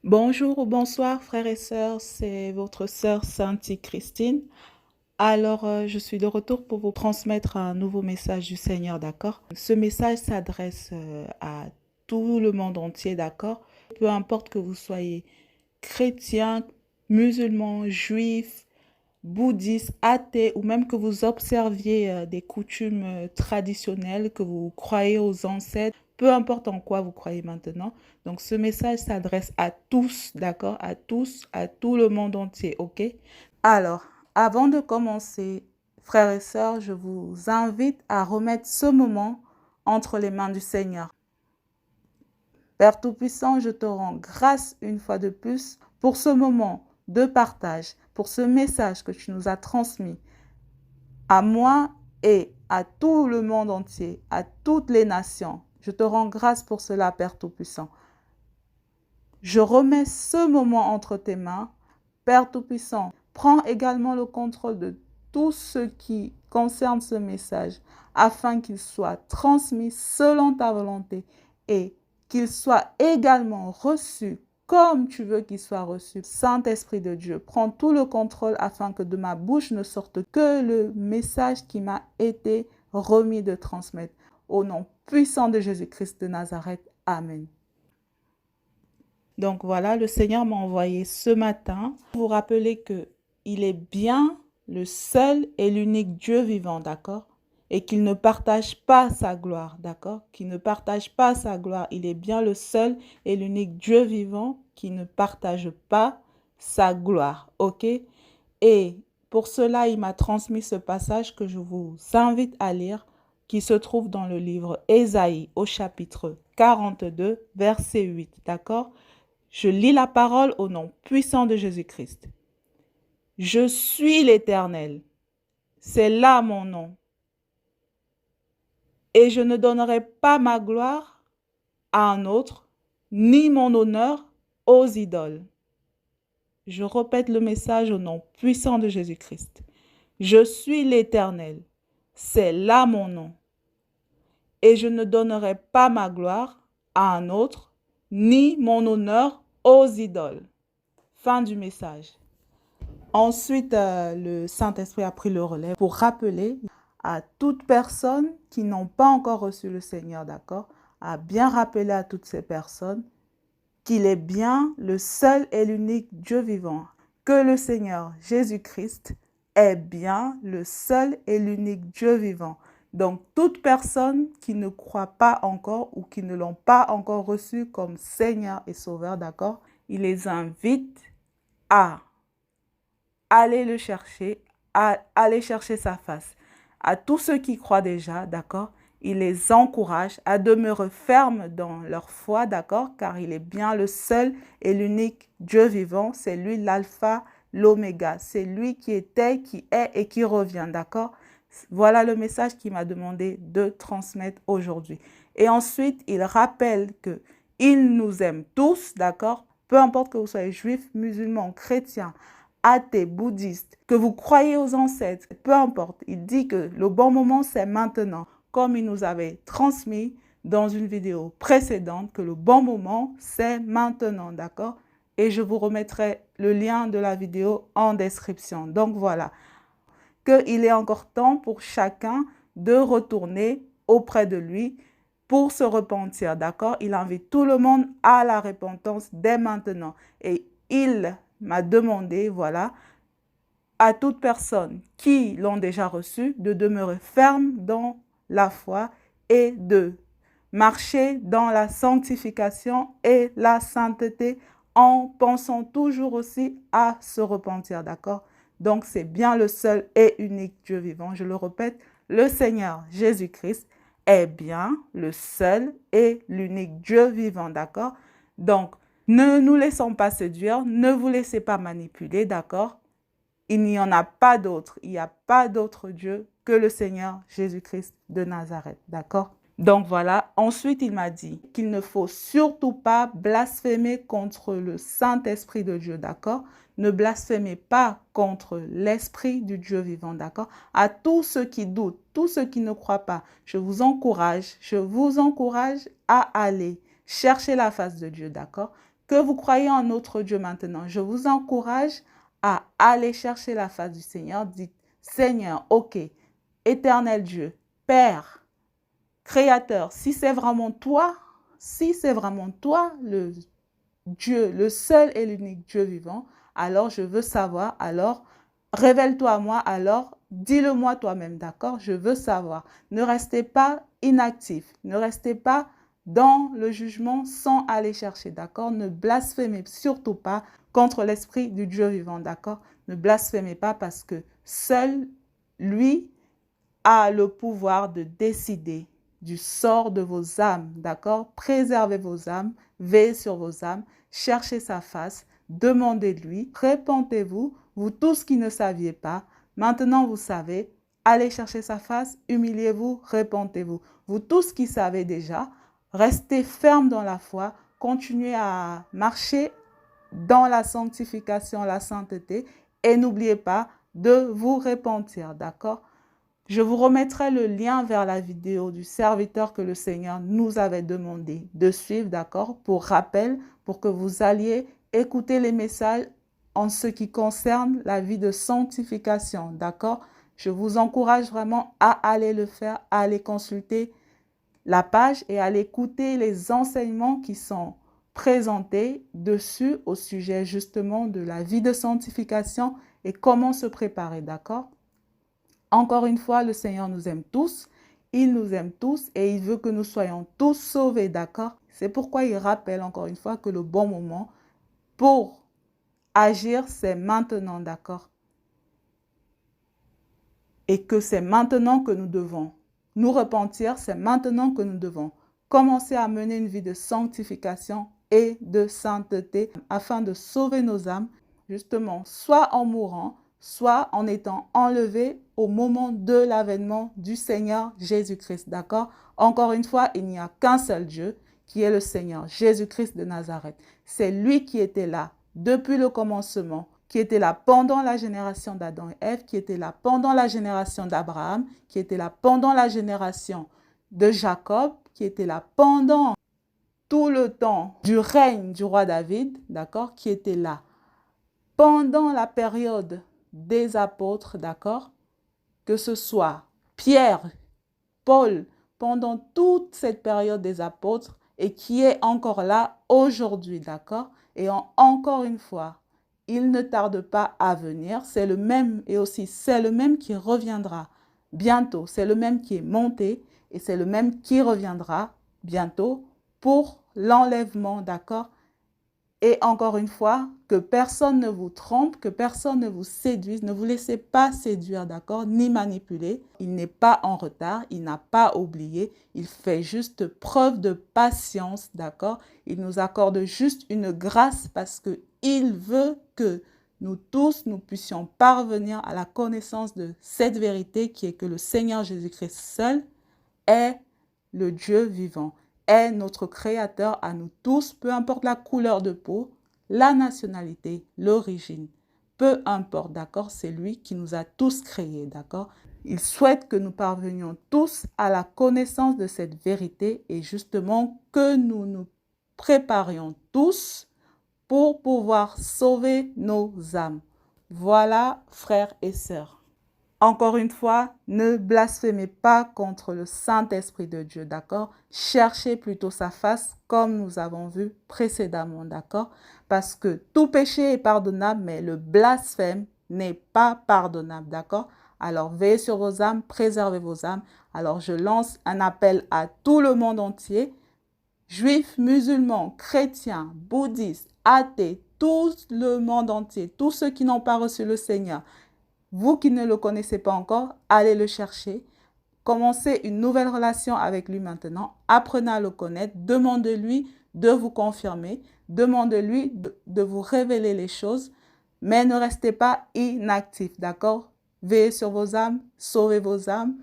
Bonjour ou bonsoir frères et sœurs, c'est votre sœur Sainte Christine. Je suis de retour pour vous transmettre un nouveau message du Seigneur, d'accord? Ce message s'adresse à tout le monde entier, d'accord? Peu importe que vous soyez chrétien, musulman, juif, bouddhiste, athée ou même que vous observiez des coutumes traditionnelles, que vous croyez aux ancêtres, peu importe en quoi vous croyez maintenant. Donc ce message s'adresse à tous, d'accord? À tous, à tout le monde entier, ok? Alors, avant de commencer, frères et sœurs, je vous invite à remettre ce moment entre les mains du Seigneur. Père Tout-Puissant, je te rends grâce une fois de plus pour ce moment de partage, pour ce message que tu nous as transmis à moi et à tout le monde entier, à toutes les nations. Je te rends grâce pour cela, Père Tout-Puissant. Je remets ce moment entre tes mains. Père Tout-Puissant, prends également le contrôle de tout ce qui concerne ce message afin qu'il soit transmis selon ta volonté et qu'il soit également reçu comme tu veux qu'il soit reçu. Saint-Esprit de Dieu, prends tout le contrôle afin que de ma bouche ne sorte que le message qui m'a été remis de transmettre. Au nom puissant de Jésus-Christ de Nazareth. Amen. Donc voilà, le Seigneur m'a envoyé ce matin pour vous rappeler que il est bien le seul et l'unique Dieu vivant, d'accord? Et qu'il ne partage pas sa gloire, d'accord? Qu'il ne partage pas sa gloire. Il est bien le seul et l'unique Dieu vivant qui ne partage pas sa gloire, ok? Et pour cela, il m'a transmis ce passage que je vous invite à lire, qui se trouve dans le livre Ésaïe au chapitre 42, verset 8, d'accord? Je lis la parole au nom puissant de Jésus-Christ. Je suis l'Éternel. C'est là mon nom. Et je ne donnerai pas ma gloire à un autre, ni mon honneur aux idoles. Je répète le message au nom puissant de Jésus-Christ. Je suis l'Éternel. C'est là mon nom. Et je ne donnerai pas ma gloire à un autre, ni mon honneur aux idoles. Fin du message. Ensuite, le Saint-Esprit a pris le relais pour rappeler à toute personne qui n'ont pas encore reçu le Seigneur, d'accord, à bien rappeler à toutes ces personnes qu'il est bien le seul et l'unique Dieu vivant, que le Seigneur Jésus-Christ est bien le seul et l'unique Dieu vivant. Donc, toute personne qui ne croit pas encore ou qui ne l'ont pas encore reçu comme Seigneur et Sauveur, d'accord, il les invite à aller le chercher, à aller chercher sa face. À tous ceux qui croient déjà, d'accord, il les encourage à demeurer fermes dans leur foi, d'accord, car il est bien le seul et l'unique Dieu vivant. C'est lui l'alpha, l'oméga. C'est lui qui était, qui est et qui revient, d'accord. Voilà le message qu'il m'a demandé de transmettre aujourd'hui. Et ensuite, il rappelle qu'il nous aime tous, d'accord, peu importe que vous soyez juif, musulman, chrétien, athée, bouddhiste, que vous croyez aux ancêtres, peu importe, il dit que le bon moment, c'est maintenant, comme il nous avait transmis dans une vidéo précédente, que le bon moment, c'est maintenant, d'accord? Et je vous remettrai le lien de la vidéo en description. Donc voilà, qu'il est encore temps pour chacun de retourner auprès de lui pour se repentir, d'accord? Il invite tout le monde à la repentance dès maintenant. Et il m'a demandé, voilà, à toute personne qui l'ont déjà reçu, de demeurer ferme dans la foi et de marcher dans la sanctification et la sainteté en pensant toujours aussi à se repentir, d'accord? Donc, c'est bien le seul et unique Dieu vivant. Je le répète, le Seigneur Jésus-Christ est bien le seul et l'unique Dieu vivant, d'accord? Donc, ne nous laissons pas séduire, ne vous laissez pas manipuler, d'accord? Il n'y en a pas d'autre, il n'y a pas d'autre Dieu que le Seigneur Jésus-Christ de Nazareth, d'accord? Donc voilà, ensuite il m'a dit qu'il ne faut surtout pas blasphémer contre le Saint-Esprit de Dieu, d'accord? Ne blasphémez pas contre l'Esprit du Dieu vivant, d'accord? À tous ceux qui doutent, tous ceux qui ne croient pas, je vous encourage à aller chercher la face de Dieu, d'accord? que vous croyez en notre Dieu maintenant, je vous encourage à aller chercher la face du Seigneur. Dites, Seigneur, ok, éternel Dieu, Père, Créateur, si c'est vraiment toi le Dieu, le seul et l'unique Dieu vivant, alors je veux savoir, alors révèle-toi à moi, alors dis-le-moi toi-même, d'accord? Je veux savoir. Ne restez pas inactif, ne restez pas dans le jugement sans aller chercher, d'accord? Ne blasphémez surtout pas contre l'esprit du Dieu vivant, d'accord? Ne blasphémez pas parce que seul lui a le pouvoir de décider du sort de vos âmes, d'accord? Préservez vos âmes, veillez sur vos âmes, cherchez sa face, demandez-lui, répentez-vous, vous tous qui ne saviez pas, maintenant vous savez, allez chercher sa face, humiliez-vous, répentez-vous. Vous tous qui savez déjà, restez fermes dans la foi, continuez à marcher dans la sanctification, la sainteté, et n'oubliez pas de vous repentir, d'accord? Je vous remettrai le lien vers la vidéo du serviteur que le Seigneur nous avait demandé de suivre, d'accord? Pour rappel, pour que vous alliez écouter les messages en ce qui concerne la vie de sanctification, d'accord? Je vous encourage vraiment à aller le faire, à aller consulter la page et à aller écouter les enseignements qui sont présentés dessus au sujet justement de la vie de sanctification et comment se préparer, d'accord? Encore une fois, le Seigneur nous aime tous, il nous aime tous et il veut que nous soyons tous sauvés, d'accord? C'est pourquoi il rappelle encore une fois que le bon moment pour agir, c'est maintenant, d'accord? Et que c'est maintenant que nous devons nous repentir, c'est maintenant que nous devons commencer à mener une vie de sanctification et de sainteté afin de sauver nos âmes, justement, soit en mourant, soit en étant enlevé au moment de l'avènement du Seigneur Jésus-Christ, d'accord? Encore une fois, il n'y a qu'un seul Dieu qui est le Seigneur Jésus-Christ de Nazareth. C'est lui qui était là depuis le commencement, qui était là pendant la génération d'Adam et Ève, qui était là pendant la génération d'Abraham, qui était là pendant la génération de Jacob, qui était là pendant tout le temps du règne du roi David, d'accord, qui était là pendant la période des apôtres, d'accord, que ce soit Pierre, Paul, pendant toute cette période des apôtres et qui est encore là aujourd'hui, d'accord? Et encore une fois, il ne tarde pas à venir, c'est le même et aussi c'est le même qui reviendra bientôt, c'est le même qui est monté et c'est le même qui reviendra bientôt pour l'enlèvement, d'accord? Et encore une fois, que personne ne vous trompe, que personne ne vous séduise. Ne vous laissez pas séduire, d'accord, ni manipuler. Il n'est pas en retard, il n'a pas oublié. Il fait juste preuve de patience, d'accord. Il nous accorde juste une grâce parce qu'il veut que nous tous, nous puissions parvenir à la connaissance de cette vérité qui est que le Seigneur Jésus-Christ seul est le Dieu vivant, est notre Créateur à nous tous, peu importe la couleur de peau, la nationalité, l'origine, peu importe, d'accord? C'est lui qui nous a tous créés, d'accord? Il souhaite que nous parvenions tous à la connaissance de cette vérité et justement que nous nous préparions tous pour pouvoir sauver nos âmes. Voilà, frères et sœurs. Encore une fois, ne blasphémez pas contre le Saint-Esprit de Dieu, d'accord? Cherchez plutôt sa face comme nous avons vu précédemment, d'accord? Parce que tout péché est pardonnable, mais le blasphème n'est pas pardonnable, d'accord? Alors, veillez sur vos âmes, préservez vos âmes. Alors, je lance un appel à tout le monde entier, juifs, musulmans, chrétiens, bouddhistes, athées, tout le monde entier, tous ceux qui n'ont pas reçu le Seigneur. Vous qui ne le connaissez pas encore, allez le chercher. Commencez une nouvelle relation avec lui maintenant. Apprenez à le connaître. Demandez-lui de vous confirmer. Demandez-lui de vous révéler les choses. Mais ne restez pas inactif, d'accord? Veillez sur vos âmes, sauvez vos âmes,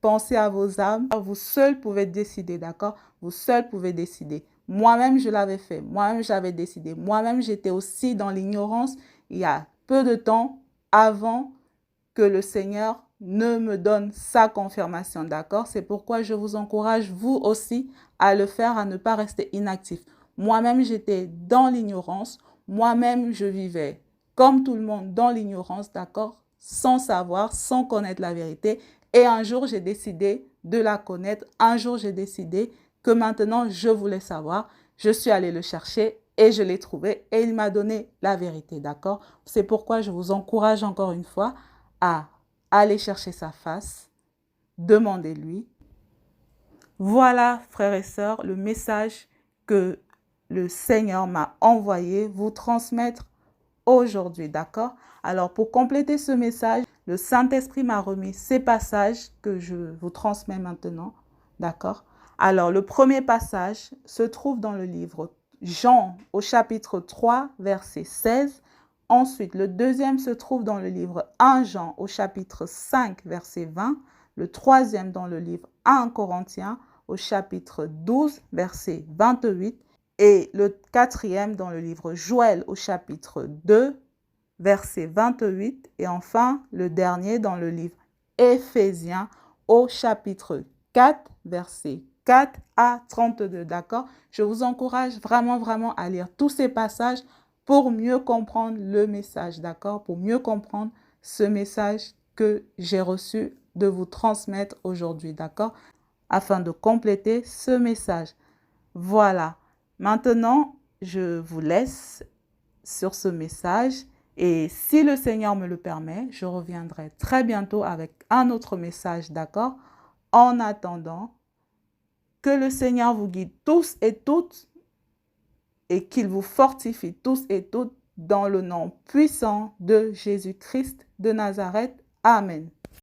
pensez à vos âmes. Vous seul pouvez décider, d'accord? Vous seul pouvez décider. Moi-même, je l'avais fait. Moi-même, j'avais décidé. Moi-même, j'étais aussi dans l'ignorance il y a peu de temps avant que le Seigneur ne me donne sa confirmation, d'accord? C'est pourquoi je vous encourage, vous aussi, à le faire, à ne pas rester inactif. Moi-même, j'étais dans l'ignorance. Moi-même, je vivais comme tout le monde dans l'ignorance, d'accord? Sans savoir, sans connaître la vérité. Et un jour, j'ai décidé de la connaître. Un jour, j'ai décidé que maintenant, je voulais savoir. Je suis allée le chercher et je l'ai trouvé et il m'a donné la vérité, d'accord? C'est pourquoi je vous encourage encore une fois à aller chercher sa face, demandez-lui. Voilà, frères et sœurs, le message que le Seigneur m'a envoyé, vous transmettre aujourd'hui, d'accord? Alors, pour compléter ce message, le Saint-Esprit m'a remis ces passages que je vous transmets maintenant, d'accord? Alors, le premier passage se trouve dans le livre Jean au chapitre 3, verset 16. Ensuite, le deuxième se trouve dans le livre 1 Jean au chapitre 5, verset 20. Le troisième dans le livre 1 Corinthiens au chapitre 12, verset 28. Et le quatrième dans le livre Joël au chapitre 2, verset 28. Et enfin, le dernier dans le livre Éphésiens au chapitre 4, verset 4 à 32. D'accord? Je vous encourage vraiment à lire tous ces passages pour mieux comprendre le message. D'accord? Pour mieux comprendre ce message que j'ai reçu de vous transmettre aujourd'hui. D'accord? Afin de compléter ce message. Voilà. Maintenant, je vous laisse sur ce message et si le Seigneur me le permet, je reviendrai très bientôt avec un autre message, d'accord? En attendant, que le Seigneur vous guide tous et toutes et qu'il vous fortifie tous et toutes dans le nom puissant de Jésus-Christ de Nazareth. Amen.